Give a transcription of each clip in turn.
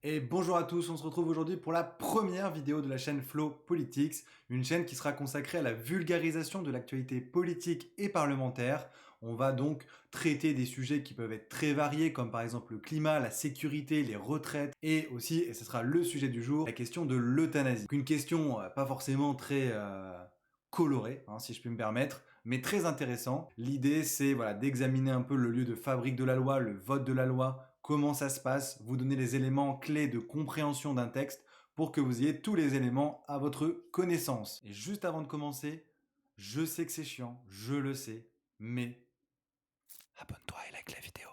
Et bonjour à tous, on se retrouve aujourd'hui pour la première vidéo de la chaîne Flow Politics, une chaîne qui sera consacrée à la vulgarisation de l'actualité politique et parlementaire. On va donc traiter des sujets qui peuvent être très variés, comme par exemple le climat, la sécurité, les retraites, et aussi, et ce sera le sujet du jour, la question de l'euthanasie. Une question pas forcément très colorée, si je puis me permettre, mais très intéressant. L'idée, c'est d'examiner un peu le lieu de fabrique de la loi, le vote de la loi, comment ça se passe, vous donner les éléments clés de compréhension d'un texte pour que vous ayez tous les éléments à votre connaissance. Et juste avant de commencer, je sais que c'est chiant, je le sais, mais abonne-toi et like la vidéo.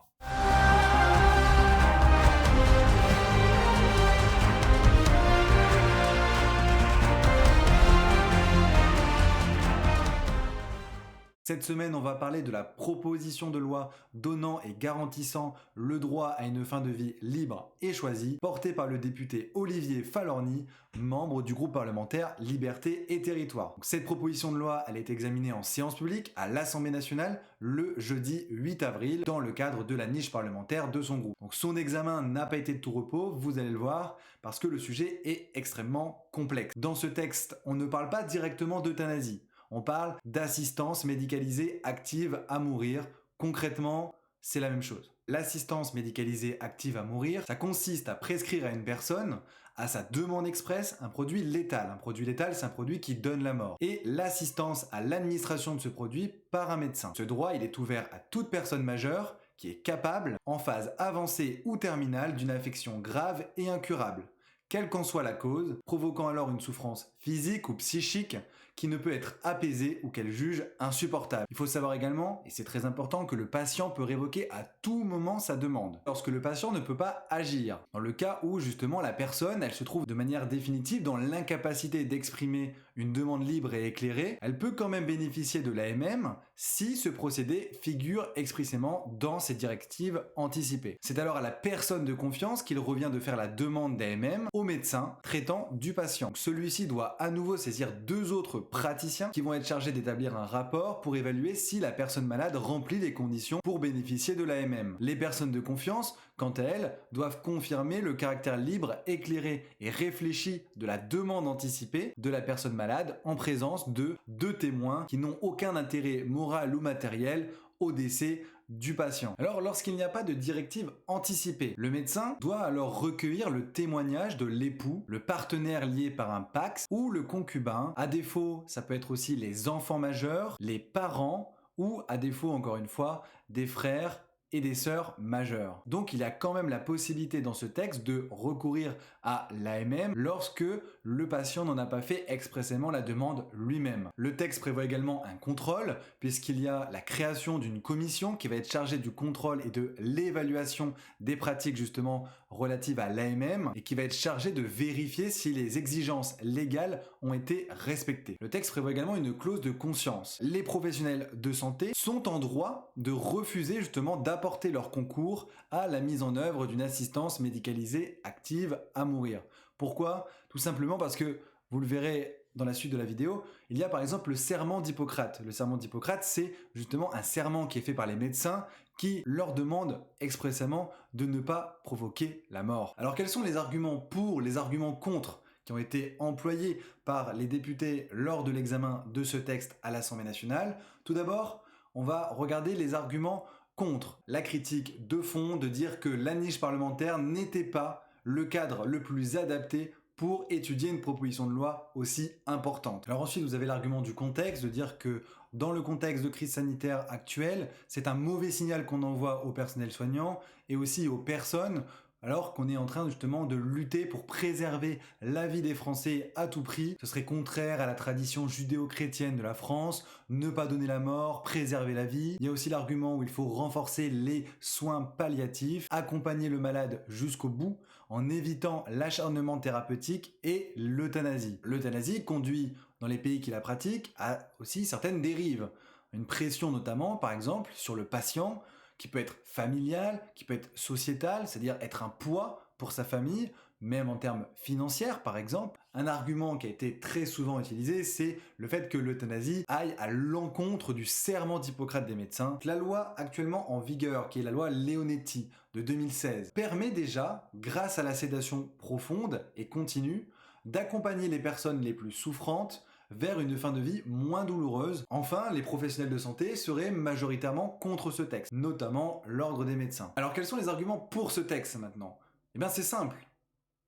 Cette semaine, on va parler de la proposition de loi donnant et garantissant le droit à une fin de vie libre et choisie, portée par le député Olivier Falorni, membre du groupe parlementaire Liberté et Territoire. Donc, cette proposition de loi, elle est examinée en séance publique à l'Assemblée nationale le jeudi 8 avril dans le cadre de la niche parlementaire de son groupe. Donc, son examen n'a pas été de tout repos, vous allez le voir, parce que le sujet est extrêmement complexe. Dans ce texte, on ne parle pas directement d'euthanasie. On parle d'assistance médicalisée active à mourir. Concrètement, c'est la même chose. L'assistance médicalisée active à mourir, ça consiste à prescrire à une personne, à sa demande expresse, un produit létal. Un produit létal, c'est un produit qui donne la mort. Et l'assistance à l'administration de ce produit par un médecin. Ce droit, il est ouvert à toute personne majeure qui est capable, en phase avancée ou terminale, d'une affection grave et incurable, quelle qu'en soit la cause, provoquant alors une souffrance physique ou psychique qui ne peut être apaisée ou qu'elle juge insupportable. Il faut savoir également, et c'est très important, que le patient peut révoquer à tout moment sa demande, lorsque le patient ne peut pas agir. Dans le cas où justement la personne, elle se trouve de manière définitive dans l'incapacité d'exprimer une demande libre et éclairée, elle peut quand même bénéficier de l'AMM si ce procédé figure expressément dans ses directives anticipées. C'est alors à la personne de confiance qu'il revient de faire la demande d'AMM au médecin traitant du patient. Celui-ci doit à nouveau saisir deux autres praticiens qui vont être chargés d'établir un rapport pour évaluer si la personne malade remplit les conditions pour bénéficier de l'AMM. Les personnes de confiance, quant à elles, doivent confirmer le caractère libre, éclairé et réfléchi de la demande anticipée de la personne malade en présence de deux témoins qui n'ont aucun intérêt moral ou matériel au décès du patient. Alors, lorsqu'il n'y a pas de directive anticipée, le médecin doit alors recueillir le témoignage de l'époux, le partenaire lié par un PACS ou le concubin. À défaut, ça peut être aussi les enfants majeurs, les parents ou, à défaut, encore une fois, des frères et des sœurs majeures. Donc il y a quand même la possibilité dans ce texte de recourir à l'AMM lorsque le patient n'en a pas fait expressément la demande lui-même. Le texte prévoit également un contrôle puisqu'il y a la création d'une commission qui va être chargée du contrôle et de l'évaluation des pratiques justement relatives à l'AMM et qui va être chargée de vérifier si les exigences légales ont été respectées. Le texte prévoit également une clause de conscience. Les professionnels de santé sont en droit de refuser justement d'apporter leur concours à la mise en œuvre d'une assistance médicalisée active à mourir. Pourquoi? Tout simplement parce que, vous le verrez dans la suite de la vidéo, il y a par exemple le serment d'Hippocrate. Le serment d'Hippocrate, c'est justement un serment qui est fait par les médecins qui leur demandent expressément de ne pas provoquer la mort. Alors quels sont les arguments pour, les arguments contre qui ont été employés par les députés lors de l'examen de ce texte à l'Assemblée nationale? Tout d'abord, on va regarder les arguments contre la critique de fond de dire que la niche parlementaire n'était pas le cadre le plus adapté pour étudier une proposition de loi aussi importante. Alors ensuite, vous avez l'argument du contexte, de dire que dans le contexte de crise sanitaire actuelle, c'est un mauvais signal qu'on envoie au personnel soignant et aussi aux personnes alors qu'on est en train justement de lutter pour préserver la vie des Français à tout prix. Ce serait contraire à la tradition judéo-chrétienne de la France, ne pas donner la mort, préserver la vie. Il y a aussi l'argument où il faut renforcer les soins palliatifs, accompagner le malade jusqu'au bout en évitant l'acharnement thérapeutique et l'euthanasie. L'euthanasie conduit dans les pays qui la pratiquent à aussi certaines dérives. Une pression notamment, par exemple, sur le patient qui peut être familial, qui peut être sociétal, c'est-à-dire être un poids pour sa famille, même en termes financiers par exemple. Un argument qui a été très souvent utilisé, c'est le fait que l'euthanasie aille à l'encontre du serment d'Hippocrate des médecins. La loi actuellement en vigueur, qui est la loi Leonetti de 2016, permet déjà, grâce à la sédation profonde et continue, d'accompagner les personnes les plus souffrantes vers une fin de vie moins douloureuse. Enfin, les professionnels de santé seraient majoritairement contre ce texte, notamment l'ordre des médecins. Alors quels sont les arguments pour ce texte maintenant? Eh bien c'est simple,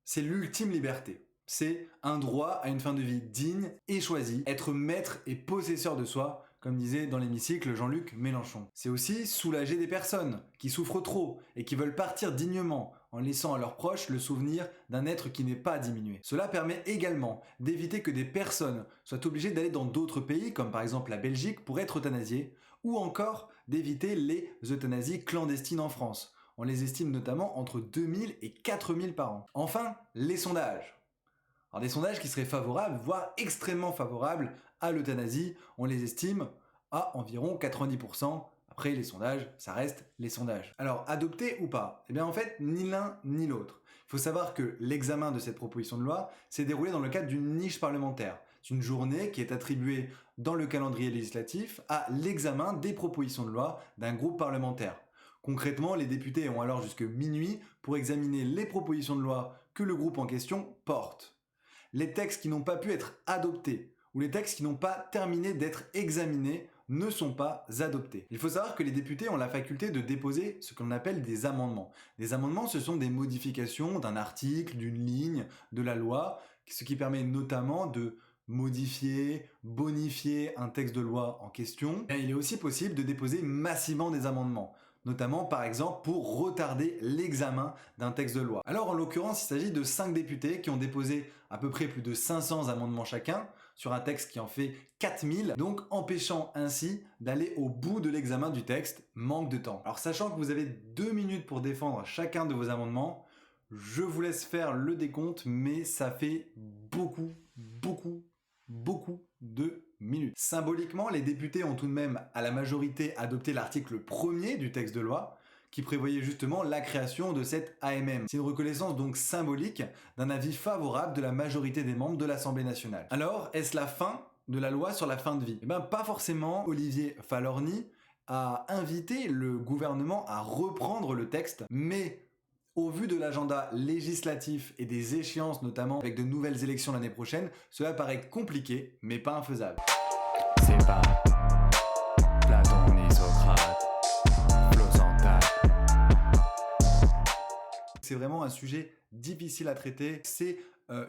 c'est l'ultime liberté. C'est un droit à une fin de vie digne et choisie, être maître et possesseur de soi, comme disait dans l'hémicycle Jean-Luc Mélenchon. C'est aussi soulager des personnes qui souffrent trop et qui veulent partir dignement en laissant à leurs proches le souvenir d'un être qui n'est pas diminué. Cela permet également d'éviter que des personnes soient obligées d'aller dans d'autres pays, comme par exemple la Belgique, pour être euthanasiées, ou encore d'éviter les euthanasies clandestines en France. On les estime notamment entre 2000 et 4000 par an. Enfin, les sondages. Alors des sondages qui seraient favorables, voire extrêmement favorables à l'euthanasie, on les estime à environ 90%. Après les sondages, ça reste les sondages. Alors adopter ou pas? Eh bien en fait, ni l'un ni l'autre. Il faut savoir que l'examen de cette proposition de loi s'est déroulé dans le cadre d'une niche parlementaire. C'est une journée qui est attribuée dans le calendrier législatif à l'examen des propositions de loi d'un groupe parlementaire. Concrètement, les députés ont alors jusque minuit pour examiner les propositions de loi que le groupe en question porte. Les textes qui n'ont pas pu être adoptés ou les textes qui n'ont pas terminé d'être examinés ne sont pas adoptés. Il faut savoir que les députés ont la faculté de déposer ce qu'on appelle des amendements. Des amendements, ce sont des modifications d'un article, d'une ligne de la loi, ce qui permet notamment de modifier, bonifier un texte de loi en question. Et il est aussi possible de déposer massivement des amendements, notamment par exemple pour retarder l'examen d'un texte de loi. Alors en l'occurrence, il s'agit de 5 députés qui ont déposé à peu près plus de 500 amendements chacun sur un texte qui en fait 4000, donc empêchant ainsi d'aller au bout de l'examen du texte, manque de temps. Alors sachant que vous avez 2 minutes pour défendre chacun de vos amendements, je vous laisse faire le décompte, mais ça fait beaucoup de minutes. Symboliquement, les députés ont tout de même à la majorité adopté l'article 1er du texte de loi qui prévoyait justement la création de cette AMM. C'est une reconnaissance donc symbolique d'un avis favorable de la majorité des membres de l'Assemblée nationale. Alors, est-ce la fin de la loi sur la fin de vie? Eh bien, pas forcément. Olivier Falorni a invité le gouvernement à reprendre le texte, mais au vu de l'agenda législatif et des échéances, notamment avec de nouvelles élections l'année prochaine, cela paraît compliqué, mais pas infaisable. C'est pas Platon ni Socrate, Flosantale. C'est vraiment un sujet difficile à traiter. C'est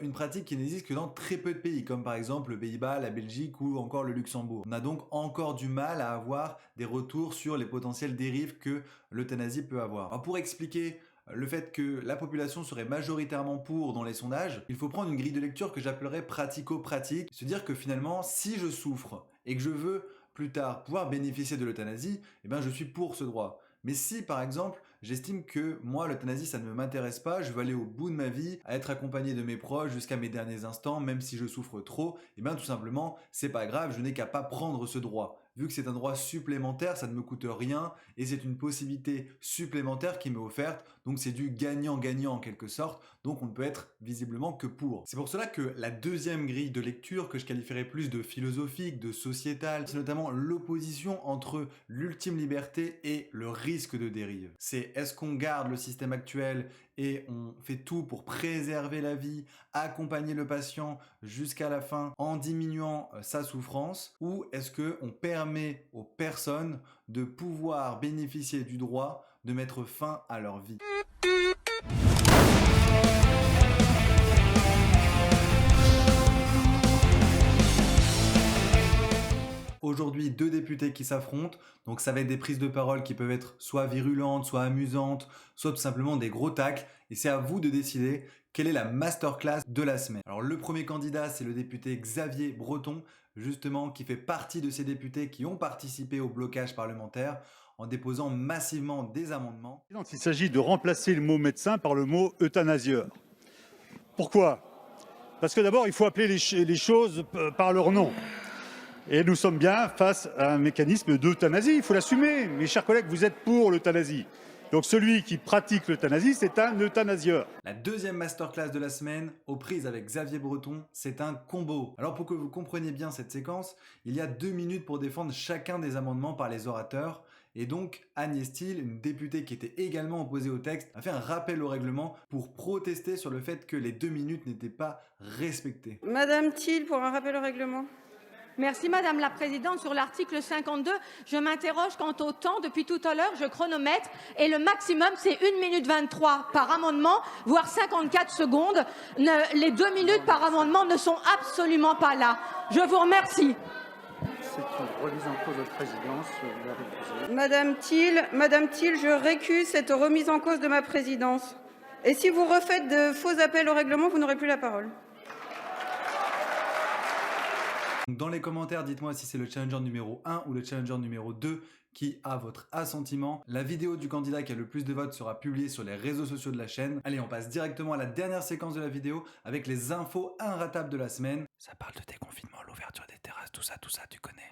une pratique qui n'existe que dans très peu de pays, comme par exemple le Pays-Bas, la Belgique ou encore le Luxembourg. On a donc encore du mal à avoir des retours sur les potentielles dérives que l'euthanasie peut avoir. Alors pour expliquer le fait que la population serait majoritairement pour dans les sondages, il faut prendre une grille de lecture que j'appellerais pratico-pratique, se dire que finalement, si je souffre et que je veux plus tard pouvoir bénéficier de l'euthanasie, eh bien je suis pour ce droit. Mais si par exemple, j'estime que moi l'euthanasie ça ne m'intéresse pas, je veux aller au bout de ma vie, à être accompagné de mes proches jusqu'à mes derniers instants, même si je souffre trop, eh bien tout simplement, c'est pas grave, je n'ai qu'à pas prendre ce droit. Vu que c'est un droit supplémentaire, ça ne me coûte rien et c'est une possibilité supplémentaire qui m'est offerte. Donc c'est du gagnant-gagnant en quelque sorte. Donc on ne peut être visiblement que pour. C'est pour cela que la deuxième grille de lecture que je qualifierais plus de philosophique, de sociétale, c'est notamment l'opposition entre l'ultime liberté et le risque de dérive. C'est est-ce qu'on garde le système actuel et on fait tout pour préserver la vie, accompagner le patient jusqu'à la fin en diminuant sa souffrance, ou est-ce qu'on permet aux personnes de pouvoir bénéficier du droit de mettre fin à leur vie? Aujourd'hui, 2 députés qui s'affrontent, donc ça va être des prises de parole qui peuvent être soit virulentes, soit amusantes, soit tout simplement des gros tacles, et c'est à vous de décider quelle est la masterclass de la semaine. Alors le premier candidat, c'est le député Xavier Breton, justement, qui fait partie de ces députés qui ont participé au blocage parlementaire en déposant massivement des amendements. Il s'agit de remplacer le mot médecin par le mot euthanasieur. Pourquoi? Parce que d'abord, il faut appeler les choses par leur nom. Et nous sommes bien face à un mécanisme d'euthanasie. Il faut l'assumer. Mes chers collègues, vous êtes pour l'euthanasie. Donc celui qui pratique l'euthanasie, c'est un euthanasieur. La deuxième masterclass de la semaine, aux prises avec Xavier Breton, c'est un combo. Alors pour que vous compreniez bien cette séquence, il y a 2 minutes pour défendre chacun des amendements par les orateurs. Et donc, Agnès Thiel, une députée qui était également opposée au texte, a fait un rappel au règlement pour protester sur le fait que les 2 minutes n'étaient pas respectées. Madame Thiel, pour un rappel au règlement. Merci Madame la Présidente. Sur l'article 52, je m'interroge quant au temps. Depuis tout à l'heure, je chronomètre et le maximum, c'est 1 minute 23 par amendement, voire 54 secondes. Les 2 minutes par amendement ne sont absolument pas là. Je vous remercie. C'est une remise en cause de présidence. Madame Thiel, je récuse cette remise en cause de ma présidence. Et si vous refaites de faux appels au règlement, vous n'aurez plus la parole. Dans les commentaires, dites-moi si c'est le challenger numéro 1 ou le challenger numéro 2 qui a votre assentiment. La vidéo du candidat qui a le plus de votes sera publiée sur les réseaux sociaux de la chaîne. Allez, on passe directement à la dernière séquence de la vidéo avec les infos inratables de la semaine. Ça parle de déconfinement, l'ouverture des terrasses, tout ça, tu connais.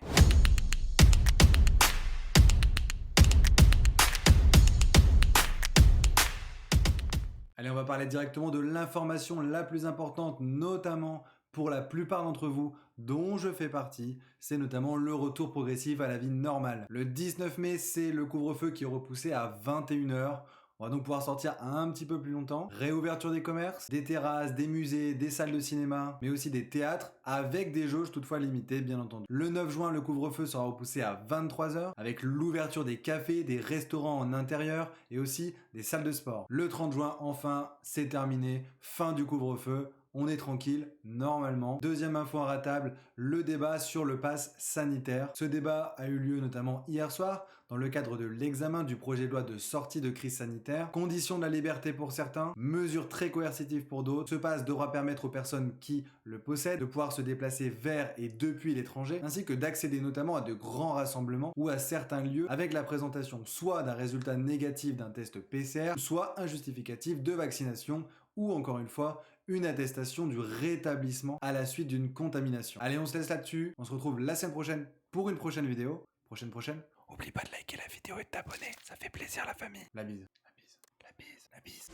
Allez, on va parler directement de l'information la plus importante, notamment pour la plupart d'entre vous, dont je fais partie, c'est notamment le retour progressif à la vie normale. Le 19 mai, c'est le couvre-feu qui est repoussé à 21 h. On va donc pouvoir sortir un petit peu plus longtemps. Réouverture des commerces, des terrasses, des musées, des salles de cinéma, mais aussi des théâtres, avec des jauges toutefois limitées, bien entendu. Le 9 juin, le couvre-feu sera repoussé à 23 h, avec l'ouverture des cafés, des restaurants en intérieur, et aussi des salles de sport. Le 30 juin, enfin, c'est terminé, fin du couvre-feu. On est tranquille, normalement. Deuxième info inratable, le débat sur le pass sanitaire. Ce débat a eu lieu notamment hier soir, dans le cadre de l'examen du projet de loi de sortie de crise sanitaire. Condition de la liberté pour certains, mesures très coercitives pour d'autres. Ce pass devra permettre aux personnes qui le possèdent de pouvoir se déplacer vers et depuis l'étranger, ainsi que d'accéder notamment à de grands rassemblements ou à certains lieux avec la présentation soit d'un résultat négatif d'un test PCR, soit un justificatif de vaccination ou encore une fois, une attestation du rétablissement à la suite d'une contamination. Allez, on se laisse là-dessus. On se retrouve la semaine prochaine pour une prochaine vidéo. Prochaine. Oublie pas de liker la vidéo et de t'abonner, ça fait plaisir la famille. La bise. La bise.